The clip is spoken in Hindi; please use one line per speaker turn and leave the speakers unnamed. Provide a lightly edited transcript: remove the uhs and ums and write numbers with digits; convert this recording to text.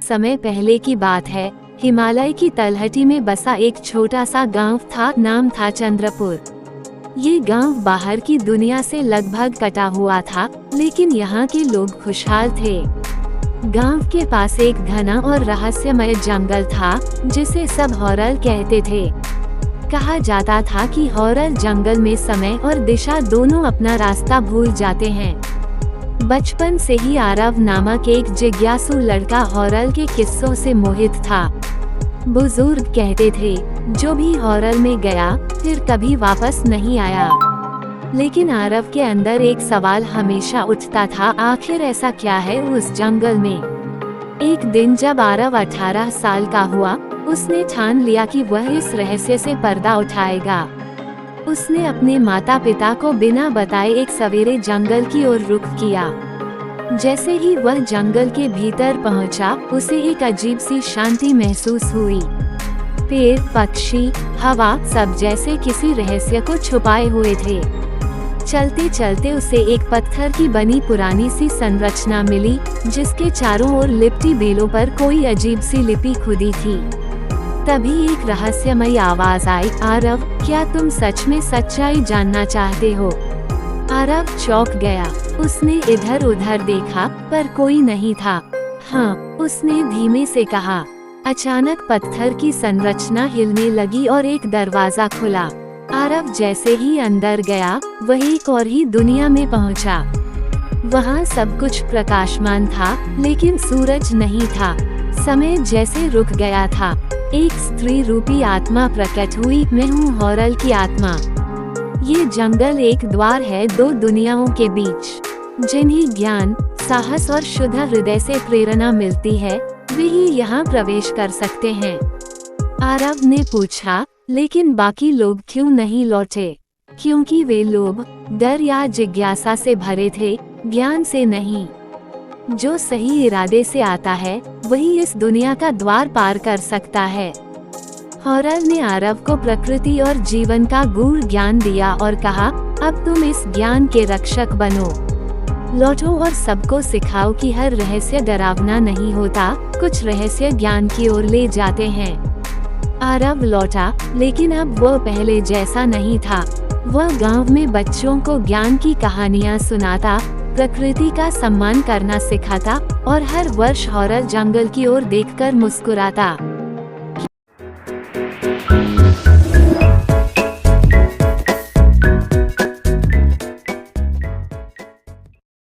समय पहले की बात है। हिमालय की तलहटी में बसा एक छोटा सा गांव था। नाम था चंद्रपुर। ये गांव बाहर की दुनिया से लगभग कटा हुआ था, लेकिन यहाँ के लोग खुशहाल थे। गांव के पास एक घना और रहस्यमय जंगल था, जिसे सब हॉरर कहते थे। कहा जाता था कि हॉरर जंगल में समय और दिशा दोनों अपना रास्ता भूल जाते हैं। बचपन से ही आरव नामक एक जिज्ञासु लड़का हॉरर के किस्सों से मोहित था। बुजुर्ग कहते थे, जो भी हॉरर में गया फिर कभी वापस नहीं आया। लेकिन आरव के अंदर एक सवाल हमेशा उठता था, आखिर ऐसा क्या है उस जंगल में। एक दिन जब आरव 18 साल का हुआ, उसने ठान लिया कि वह इस रहस्य से पर्दा उठाएगा। उसने अपने माता पिता को बिना बताए एक सवेरे जंगल की ओर रुख किया। जैसे ही वह जंगल के भीतर पहुंचा, उसे एक अजीब सी शांति महसूस हुई। पेड़, पक्षी, हवा सब जैसे किसी रहस्य को छुपाए हुए थे। चलते चलते उसे एक पत्थर की बनी पुरानी सी संरचना मिली, जिसके चारों ओर लिपटी बेलों पर कोई अजीब सी लिपि खुदी थी। तभी एक रहस्यमयी आवाज आई, आरव, क्या तुम सच में सच्चाई जानना चाहते हो? आरव चौंक गया। उसने इधर उधर देखा, पर कोई नहीं था। हाँ, उसने धीमे से कहा। अचानक पत्थर की संरचना हिलने लगी और एक दरवाजा खुला। आरव जैसे ही अंदर गया, वह एक और ही दुनिया में पहुंचा। वहाँ सब कुछ प्रकाशमान था, लेकिन सूरज नहीं था। समय जैसे रुक गया था। एक स्त्री रूपी आत्मा प्रकट हुई। मैं हूँ हॉरर की आत्मा। ये जंगल एक द्वार है दो दुनियाओं के बीच। जिन्हें ज्ञान, साहस और शुद्ध हृदय से प्रेरणा मिलती है, वे ही यहाँ प्रवेश कर सकते हैं। आरव ने पूछा, लेकिन बाकी लोग क्यों नहीं लौटे? क्योंकि वे लोग डर या जिज्ञासा से भरे थे, ज्ञान से नहीं। जो सही इरादे से आता है, वही इस दुनिया का द्वार पार कर सकता है। हॉरर ने आरव को प्रकृति और जीवन का गूढ़ ज्ञान दिया और कहा, अब तुम इस ज्ञान के रक्षक बनो। लौटो और सबको सिखाओ कि हर रहस्य डरावना नहीं होता, कुछ रहस्य ज्ञान की ओर ले जाते हैं। आरव लौटा, लेकिन अब वह पहले जैसा नहीं था। वह गांव में बच्चों को ज्ञान की कहानियां सुनाता, प्रकृति का सम्मान करना सिखाता और हर वर्ष हॉरर जंगल की ओर देखकर मुस्कुराता।